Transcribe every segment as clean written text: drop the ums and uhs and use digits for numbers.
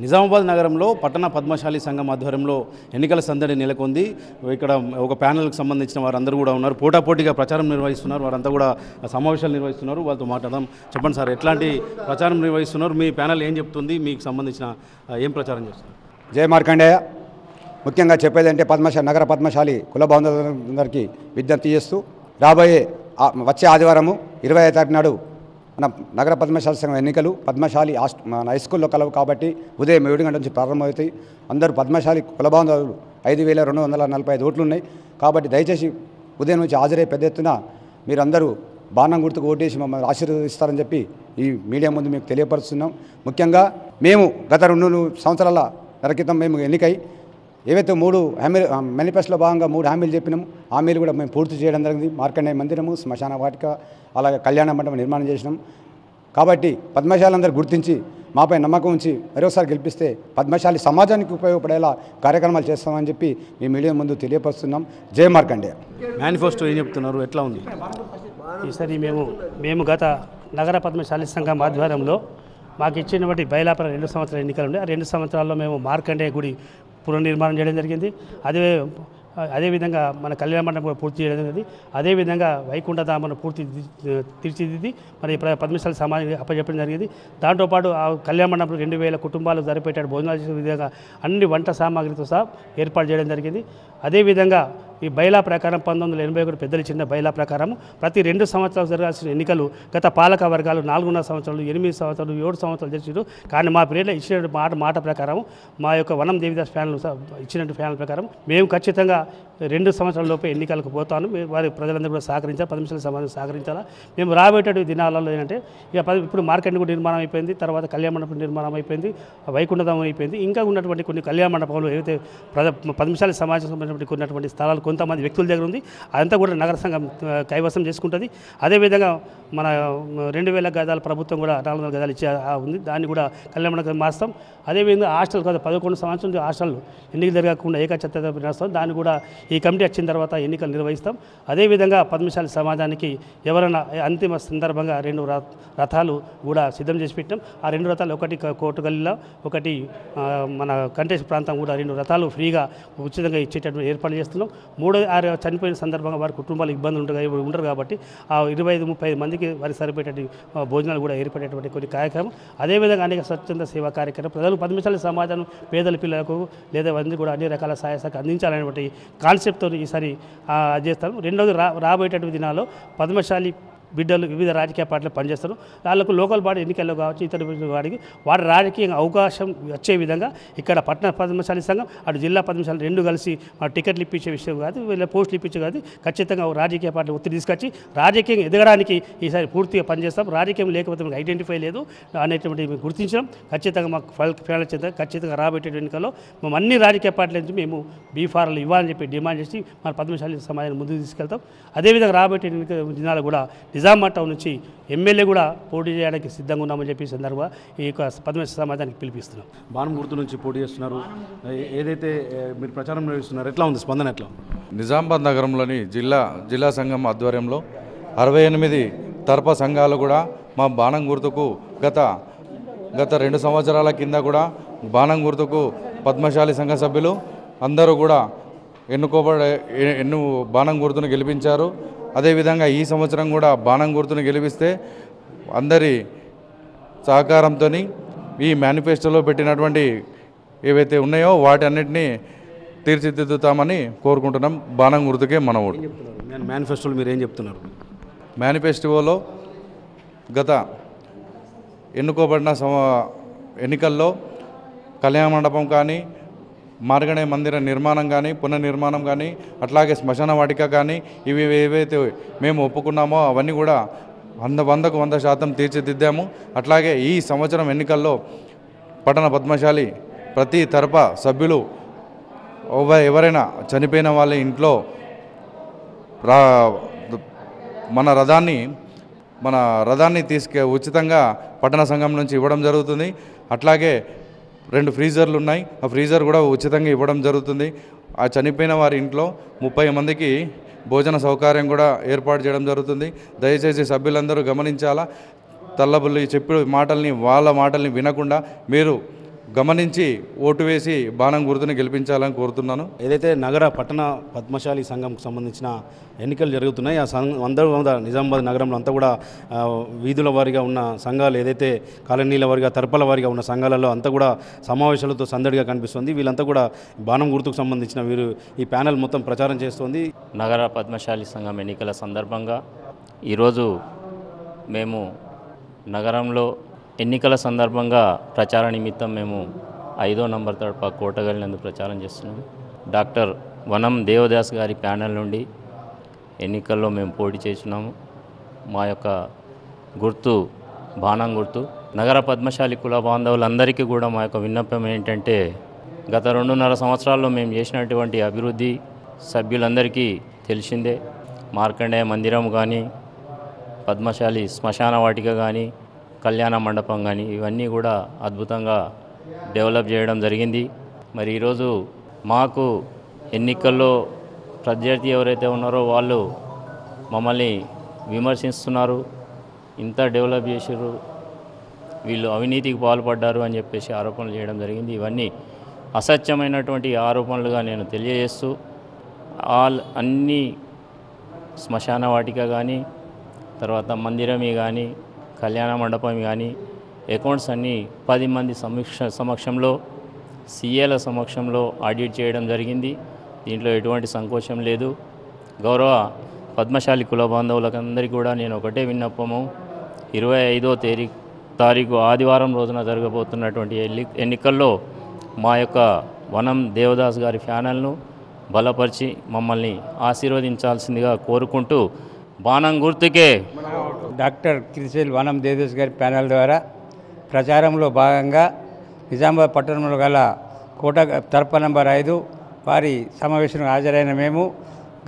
నిజామాబాద్ నగరంలో పట్టణ పద్మశాలి సంఘం ఆధ్వర్యంలో ఎన్నికల సందడి నెలకొంది. ఇక్కడ ఒక ప్యానెల్కి సంబంధించిన వారందరూ కూడా ఉన్నారు. పోటాపోటీగా ప్రచారం నిర్వహిస్తున్నారు. వారంతా కూడా సమావేశాలు నిర్వహిస్తున్నారు. వాళ్ళతో మాట్లాడదాం. చెప్పండి సార్, ఎట్లాంటి ప్రచారం నిర్వహిస్తున్నారు? మీ ప్యానెల్ ఏం చెప్తుంది? మీకు సంబంధించిన ఏం ప్రచారం చేస్తున్నారు? జయ మార్కండేయ. ముఖ్యంగా చెప్పేదంటే నగర పద్మశాలి కుల బాంధవులందరికీ విజ్ఞప్తి చేస్తూ వచ్చే ఆదివారము 25వ తారీఖు నాడు మన నగర పద్మశాలి సంఘం ఎన్నికలు పద్మశాలి మన హై స్కూల్లో కలవు కాబట్టి ఉదయం 7 గంటల నుంచి ప్రారంభమవుతాయి. అందరూ పద్మశాలి కుల బాంధవులు 5245 ఓట్లు ఉన్నాయి కాబట్టి దయచేసి ఉదయం నుంచి హాజరై పెద్ద ఎత్తున మీరందరూ బాణం గుర్తుకు ఓటేసి మమ్మల్ని ఆశీర్వదిస్తారని చెప్పి ఈ మీడియా ముందు మీకు తెలియపరుస్తున్నాం. ముఖ్యంగా మేము గత 2 సంవత్సరాల క్రితం మేము ఎన్నికై ఏవైతే 3 హామీలు మేనిఫెస్టోలో భాగంగా 3 హామీలు చెప్పినాము. హామీలు కూడా మేము పూర్తి చేయడం జరిగింది. మార్కండేయ మందిరము, శ్మశాన వాటిక, అలాగే కళ్యాణ మండపం నిర్మాణం చేసినాం. కాబట్టి పద్మశాలందరూ గుర్తించి మాపై నమ్మకం ఉంచి మరోసారి గెలిపిస్తే పద్మశాలి సమాజానికి ఉపయోగపడేలా కార్యక్రమాలు చేస్తామని చెప్పి మీ మీడియా ముందు తెలియపరుస్తున్నాం. జయ మార్కండేయ. మేనిఫెస్టో ఏం చెప్తున్నారు? ఎట్లా ఉంది? ఈసారి మేము గత నగర పద్మశాలి సంఘం ఆధ్వర్యంలో మాకు ఇచ్చినటువంటి బయలాపర 2 సంవత్సరాల ఎన్నికలు ఉండే. ఆ 2 సంవత్సరాల్లో మేము మార్కండేయ గుడి పునర్నిర్మాణం చేయడం జరిగింది. అదేవిధంగా మన కళ్యాణ మండపం కూడా పూర్తి చేయడం జరిగింది. అదేవిధంగా వైకుంఠధామను పూర్తి తీర్చిదిద్ది మరి పద్మశాలి సమాజానికి అప్పచెప్పడం జరిగింది. దాంతోపాటు ఆ కళ్యాణ మండపం 2000 కుటుంబాలు సరిపెట్టాడు భోజనాలు చేసే విధంగా అన్ని వంట సామాగ్రితో సహా ఏర్పాటు చేయడం జరిగింది. అదేవిధంగా ఈ బైలా ప్రకారం 1981 పెద్దలు చిన్న బైలా ప్రకారం ప్రతి 2 సంవత్సరాలు జరగాల్సిన ఎన్నికలు గత పాలక వర్గాలు 4.5 సంవత్సరాలు, 8 సంవత్సరాలు, 7 సంవత్సరాలు చేసారు. కానీ మా పీరియడ్లో ఇచ్చిన మాట ప్రకారం మా యొక్క వనం దేవిదాస్ ప్యానల్ ఇచ్చినట్టు ప్యానల్ ప్రకారం మేము ఖచ్చితంగా 2 సంవత్సరాల లోపే ఎన్నికలకు పోతాను. వారి ప్రజలందరూ కూడా సహకరించాలి, పద్మశాలి సమాజం సహకరించాలా. మేము రాబోయేటటువంటి దినాలలో ఏంటంటే ఇప్పుడు మార్కెట్ కూడా నిర్మాణం అయిపోయింది, తర్వాత కళ్యాణ మండపం నిర్మాణం అయిపోయింది, వైకుంఠధామం అయిపోయింది. ఇంకా ఉన్నటువంటి కొన్ని కళ్యాణ మండపాలు ఏవైతే పద్మశాలి సమాజం సంబంధించినటువంటి ఉన్నటువంటి స్థలాలు కొంతమంది వ్యక్తుల దగ్గర ఉంది. అదంతా కూడా నగర సంఘం కైవసం చేసుకుంటుంది. అదేవిధంగా మన 2000 గజాల ప్రభుత్వం కూడా 400 గజాలు ఇచ్చే ఉంది. దాన్ని కూడా కళ్యాణ మండపం మాస్తాం. అదేవిధంగా హాస్టల్ కదా 11 సంవత్సరం నుంచి హాస్టల్ ఎన్నికలు జరగకుండా ఏకఛత్రత నడుస్తాం. దాన్ని కూడా ఈ కమిటీ వచ్చిన తర్వాత ఎన్నికలు నిర్వహిస్తాం. అదేవిధంగా పద్మశాలి సమాజానికి ఎవరైనా అంతిమ సందర్భంగా 2 రథాలు కూడా సిద్ధం చేసి పెట్టాం. ఆ 2 రథాలు, ఒకటి కోటగల్లిలో, ఒకటి మన కంటేష్ ప్రాంతం కూడా 2 రథాలు ఫ్రీగా ఉచితంగా ఇచ్చేటటువంటి ఏర్పాటు చేస్తున్నాం. 3 చనిపోయిన సందర్భంగా వారి కుటుంబాలు ఇబ్బందులు ఉండరు కాబట్టి ఆ 25-30 మందికి వారికి సరిపోయేటువంటి భోజనాలు కూడా ఏర్పడేటువంటి కొన్ని కార్యక్రమం. అదేవిధంగా అనేక స్వచ్ఛంద సేవా కార్యక్రమం ప్రజలు పద్మశాలి సమాజం పేదల పిల్లలకు లేదా వారిని కూడా అన్ని రకాల సహాయ సహకారం అందించాలనేటువంటి కాన్సెప్ట్తో ఈసారి చేస్తాను. రెండవది రాబోయేటటువంటి దినాల్లో పద్మశాలి బిడ్డలు వివిధ రాజకీయ పార్టీలు పనిచేస్తారు. వాళ్ళకు లోకల్ బాడీ ఎన్నికల్లో కావచ్చు, ఇతర వాడికి వారి రాజకీయ అవకాశం వచ్చే విధంగా ఇక్కడ పట్టణ పద్మశాలి సంఘం అటు జిల్లా పద్మశాలి 2 కలిసి టికెట్లు ఇప్పించే విషయం కాదు, వీళ్ళ పోస్టులు ఇప్పించే కాదు. ఖచ్చితంగా రాజకీయ పార్టీలు ఒత్తిడి తీసుకొచ్చి రాజకీయం ఎదగడానికి ఈసారి పూర్తిగా పనిచేస్తాం. రాజకీయం లేకపోతే మనకు ఐడెంటిఫై లేదు అనేటువంటి మేము గుర్తించడం. ఖచ్చితంగా మాకు ఫలితాలు చెందాం. ఖచ్చితంగా రాబోయే ఎన్నికల్లో మేము అన్ని రాజకీయ పార్టీల నుంచి మేము బీఫార్లు ఇవ్వాలని చెప్పి డిమాండ్ చేసి మన పద్మశాలి సమాజాన్ని ముందుకు తీసుకెళ్తాం. అదేవిధంగా రాబోయే ఎన్నికల దినాలు కూడా నిజామాబాద్ టౌన్ నుంచి ఎమ్మెల్యే కూడా పోటీ చేయడానికి సిద్ధంగా ఉన్నామని చెప్పి సందర్భంగా ఈ యొక్క పద్మశాలి సమాజానికి పిలిపిస్తున్నాం. బాణం గుర్తు నుంచి పోటీ చేస్తున్నారు. ఏదైతే మీరు ప్రచారం నిర్వహిస్తున్నారు, ఎట్లా ఉంది స్పందన? ఎట్లా? నిజామాబాద్ నగరంలోని జిల్లా సంఘం ఆధ్వర్యంలో 68 తరఫా సంఘాలు కూడా మా బాణం గుర్తుకు గత 2 సంవత్సరాల కింద కూడా బాణం గుర్తుకు పద్మశాలి సంఘ సభ్యులు అందరూ కూడా బాణం గుర్తును గెలిపించారు. అదేవిధంగా ఈ సంవత్సరం కూడా బాణం గుర్తును గెలిపిస్తే అందరి సహకారంతో ఈ మేనిఫెస్టోలో పెట్టినటువంటి ఏవైతే ఉన్నాయో వాటి అన్నిటినీ తీర్చిదిద్దుతామని కోరుకుంటున్నాం. బాణం గుర్తుకే మన ఓటు. మేనిఫెస్టోలో మీరు ఏం చెప్తున్నారు? మేనిఫెస్టోలో గత ఎన్నుకోబడిన ఎన్నికల్లో కళ్యాణ మండపం కానీ, మార్కండేయ మందిర నిర్మాణం కానీ, పునర్నిర్మాణం కానీ, అట్లాగే శ్మశాన వాటిక కానీ ఇవి ఏవైతే మేము ఒప్పుకున్నామో అవన్నీ కూడా 100% తీర్చిదిద్దాము. అట్లాగే ఈ సంవత్సరం ఎన్నికల్లో పట్టణ పద్మశాలి ప్రతి తరఫా సభ్యులు ఎవరైనా చనిపోయిన వాళ్ళ ఇంట్లో మన రథాన్ని ఉచితంగా పట్టణ సంఘం నుంచి ఇవ్వడం జరుగుతుంది. అట్లాగే 2 ఫ్రీజర్లు ఉన్నాయి, ఆ ఫ్రీజర్ కూడా ఉచితంగా ఇవ్వడం జరుగుతుంది. ఆ చనిపోయిన వారి ఇంట్లో 30 మందికి భోజన సౌకర్యం కూడా ఏర్పాటు చేయడం జరుగుతుంది. దయచేసి సభ్యులందరూ గమనించాలా. తల్లబుల్లి చెప్పే వాళ్ళ మాటల్ని వినకుండా మీరు గమనించి ఓటు వేసి బాణం గుర్తుని గెలిపించాలని కోరుతున్నాను. ఏదైతే నగర పట్టణ పద్మశాలి సంఘంకు సంబంధించిన ఎన్నికలు జరుగుతున్నాయి, ఆ అందరూ నిజామాబాద్ నగరంలో అంతా కూడా వీధుల వారీగా ఉన్న సంఘాలు, ఏదైతే కాలనీల వారీగా తరపల వారీగా ఉన్న సంఘాలలో అంతా కూడా సమావేశాలతో సందడిగా కనిపిస్తుంది. వీళ్ళంతా కూడా బాణం గుర్తుకు సంబంధించిన వీరు ఈ ప్యానెల్ మొత్తం ప్రచారం చేస్తుంది. నగర పద్మశాలి సంఘం ఎన్నికల సందర్భంగా ఈరోజు మేము నగరంలో ఎన్నికల సందర్భంగా ప్రచార నిమిత్తం మేము 5వ నంబర్ తడప కోటగల్లినందు ప్రచారం చేస్తున్నాము. డాక్టర్ వనం దేవదాస్ గారి ప్యానెల్ నుండి ఎన్నికల్లో మేము పోటీ చేస్తున్నాము. మా యొక్క గుర్తు బాణం గుర్తు. నగర పద్మశాలి కుల బాంధవులందరికీ కూడా మా యొక్క విన్నపం ఏంటంటే, గత 2.5 సంవత్సరాల్లో మేము చేసినటువంటి అభివృద్ధి సభ్యులందరికీ తెలిసిందే. మార్కండేయ మందిరం కానీ, పద్మశాలి శ్మశాన వాటిక కానీ, కళ్యాణ మండపం కానీ ఇవన్నీ కూడా అద్భుతంగా డెవలప్ చేయడం జరిగింది. మరి ఈరోజు మాకు ఎన్నికల్లో ప్రత్యర్థి ఎవరైతే ఉన్నారో వాళ్ళు మమ్మల్ని విమర్శిస్తున్నారు. ఇంత డెవలప్ చేసారు, వీళ్ళు అవినీతికి పాల్పడ్డారు అని చెప్పేసి ఆరోపణలు చేయడం జరిగింది. ఇవన్నీ అసత్యమైనటువంటి ఆరోపణలుగా నేను తెలియజేస్తూ, అన్ని శ్మశాన వాటిక కానీ, తర్వాత మందిరమి కానీ, కళ్యాణ మండపం కానీ, అకౌంట్స్ అన్నీ 10 మంది సమక్షంలో సీఏల సమక్షంలో ఆడిట్ చేయడం జరిగింది. దీంట్లో ఎటువంటి సంకోచం లేదు. గౌరవ పద్మశాలి కుల బాంధవులందరికీ కూడా నేను ఒకటే విన్నపము, 25వ తారీఖు ఆదివారం రోజున జరగబోతున్నటువంటి ఎన్నికల్లో మా యొక్క వనం దేవదాస్ గారి ప్యానెల్ను బలపరిచి మమ్మల్ని ఆశీర్వదించాల్సిందిగా కోరుకుంటూ, బాణం గుర్తుకే డాక్టర్ కిరిసేల్ వనం దేవదాస్ గారి ప్యానెల్ ద్వారా ప్రచారంలో భాగంగా నిజామాబాద్ పట్టణంలో గల కోట తరప నంబర్ 5 వారి సమావేశంలో హాజరైన మేము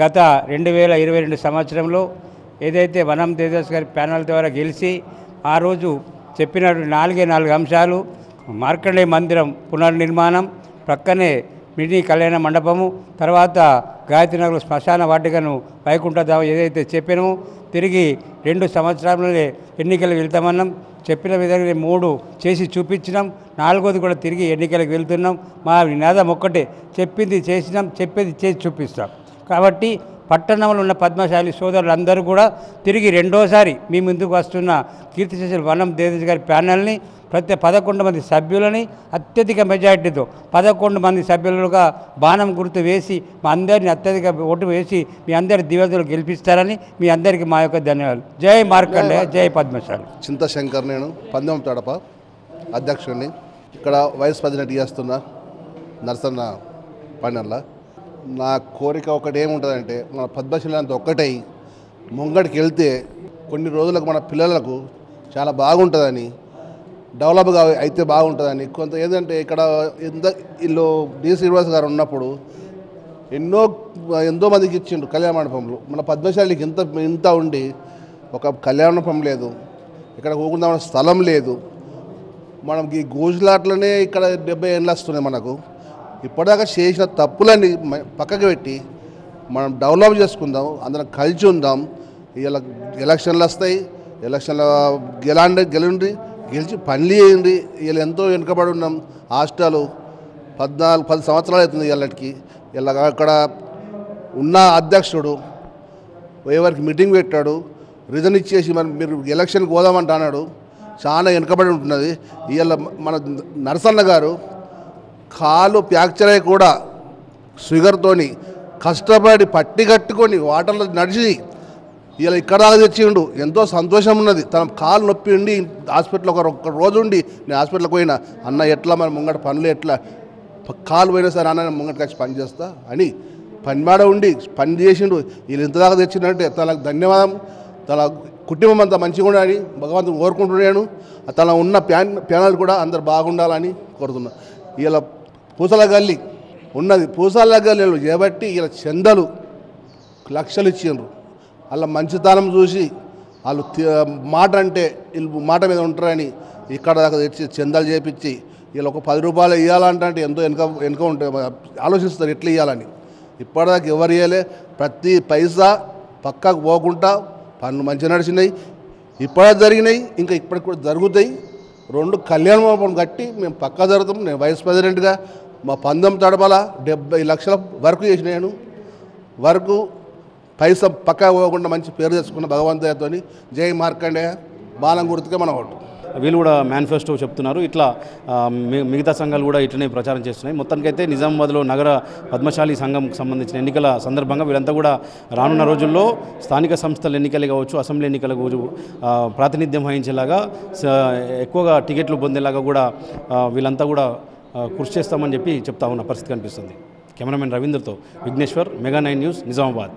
గత 2022 సంవత్సరంలో ఏదైతే వనం దేవదాస్ గారి ప్యానెల్ ద్వారా గెలిచి ఆ రోజు చెప్పినట్టు 4 అంశాలు, మార్కండేయ మందిరం పునర్నిర్మాణం, ప్రక్కనే మినీ కళ్యాణ మండపము, తర్వాత గాయత్రీనగర్ శ్మశాన వాటికను వైకుంఠధామం ఏదైతే చెప్పినామో తిరిగి 2 సంవత్సరాలనే ఎన్నికలకు వెళ్తామన్నాం. చెప్పిన విధంగా 3 చేసి చూపించినాం. 4వది కూడా తిరిగి ఎన్నికలకు వెళ్తున్నాం. మా నినాదం ఒక్కటే, చెప్పింది చేసినాం, చెప్పేది చేసి చూపిస్తాం. కాబట్టి పట్టణంలో ఉన్న పద్మశాలి సోదరులందరూ కూడా తిరిగి రెండోసారి మీ ముందుకు వస్తున్న కీర్తిశేషులు వనం దేవదాస్ గారి ప్యానెల్ని ప్రతి 11 మంది సభ్యులని అత్యధిక మెజార్టీతో 11 మంది సభ్యులుగా బాణం గుర్తు వేసి మా అందరినీ అత్యధిక ఓటు వేసి మీ అందరి దివ్యతలు గెలిపిస్తారని మీ అందరికీ మా యొక్క ధన్యవాదాలు. జై మార్కండేయ, జై పద్మశాలి. చింతశంకర్, నేను పందెం తడప అధ్యక్షుడిని. ఇక్కడ వైస్ ప్రెసిడెంట్ చేస్తున్న నరసన్న పైనల్లా. నా కోరిక ఒకటి ఏముంటుందంటే, మన పద్మశాలి అంతా ఒక్కటై ముంగడికి వెళ్తే కొన్ని రోజులకు మన పిల్లలకు చాలా బాగుంటుందని, డెవలప్గా అయితే బాగుంటుందని. కొంత ఏంటంటే ఇక్కడ వీళ్ళు డి శ్రీనివాస్ గారు ఉన్నప్పుడు ఎంతో మందికి ఇచ్చిండు కళ్యాణ మండపంలో. మన పద్మశాలికి ఇంత ఉండి ఒక కళ్యాణ మండపం లేదు, ఇక్కడ కూకుందాం స్థలం లేదు. మనం ఈ గోజులాట్లనే ఇక్కడ 70 ఏళ్ళు వస్తున్నాయి. మనకు ఇప్పటిదాకా చేసిన తప్పులని పక్కకు పెట్టి మనం డెవలప్ చేసుకుందాం, అందరం కలిసి ఉందాం. ఇలా ఎలక్షన్లు వస్తాయి, ఎలక్షన్లో గెలిచి పనులు చేయండి. వీళ్ళు ఎంతో వెనుకబడి ఉన్నాం. హాస్టల్ 10 సంవత్సరాలు అవుతుంది వీళ్ళకి. ఇలా అక్కడ ఉన్న అధ్యక్షుడు ఎవరికి మీటింగ్ పెట్టాడు, రిజన్ ఇచ్చేసి మీరు ఎలక్షన్కి పోదామంట అన్నాడు. చాలా వెనుకబడి ఉంటున్నది. ఇవాళ మన నరసన్న గారు కాలు ఫ్రాక్చర్ అయ్యి కూడా షుగర్తోని కష్టపడి పట్టి కట్టుకొని వాటర్లో నడిచి ఇలా ఇక్కడ దాకా తెచ్చిండు. ఎంతో సంతోషం ఉన్నది. తన కాలు నొప్పి ఉండి హాస్పిటల్ ఒక రోజు ఉండి నేను హాస్పిటల్కి పోయినా, అన్న ఎట్లా మన ముంగట పనులు ఎట్లా, కాలు పోయినా సరే అన్న ముంగట వచ్చి పని చేస్తా అని పనిమాడ ఉండి పని చేసిండు. వీళ్ళు ఇంతదాకా తెచ్చిందంటే తనకు ధన్యవాదం. తన కుటుంబం అంతా మంచిగా ఉండాలని భగవంతుని కోరుకుంటున్నాను. తన ఉన్న ప్యానల్ కూడా అందరు బాగుండాలని కోరుతున్నా. ఇలా పూసల గల్లి ఉన్నది, పూసల గల్లీలు చేయబట్టి ఇలా చందలు లక్షలు ఇచ్చిండ్రు. అలా మంచితనం చూసి వాళ్ళు మాట అంటే వీళ్ళు మాట మీద ఉంటారని ఇక్కడ దాకా తెచ్చి చందాలు చేపించి వీళ్ళు ఒక 10 రూపాయలు ఇవ్వాలంటే ఎంతో వెనుక ఉంటే ఆలోచిస్తారు ఎట్లా ఇవ్వాలని. ఇప్పటిదాకా ఎవరు ఇవ్వలే. ప్రతి పైసా పక్కకు పోకుండా పనులు మంచిగా నడిచినాయి. ఇప్పుడే జరిగినాయి, ఇంకా ఇప్పటికి కూడా జరుగుతాయి. 2 కళ్యాణ మండపం కట్టి మేము పక్కా జరుగుతాం. నేను వైస్ ప్రెసిడెంట్గా మా 19 తడపల 70 లక్షల వర్క్ చేసిన నేను వరకు పైసా పక్కా పోకుండా మంచి పేరు తెచ్చుకున్న భగవంతుడితో జై మార్కండేయ బాలం గుర్తుకే మన ఓటు. వీళ్ళు కూడా మేనిఫెస్టో చెప్తున్నారు. ఇట్లా మిగతా సంఘాలు కూడా ఇట్లనే ప్రచారం చేస్తున్నాయి. మొత్తానికైతే నిజామాబాద్లో నగర పద్మశాలి సంఘంకి సంబంధించిన ఎన్నికల సందర్భంగా వీళ్ళంతా కూడా రానున్న రోజుల్లో స్థానిక సంస్థల ఎన్నికలు కావచ్చు, అసెంబ్లీ ఎన్నికలకు ప్రాతినిధ్యం వహించేలాగా ఎక్కువగా టికెట్లు పొందేలాగా కూడా వీళ్ళంతా కూడా కృషి చేస్తామని చెప్పి చెప్తా ఉన్న పరిస్థితి కనిపిస్తుంది. కెమెరామెన్ రవీంద్రతో విఘ్నేశ్వర్, మెగా 9 న్యూస్, నిజామాబాద్.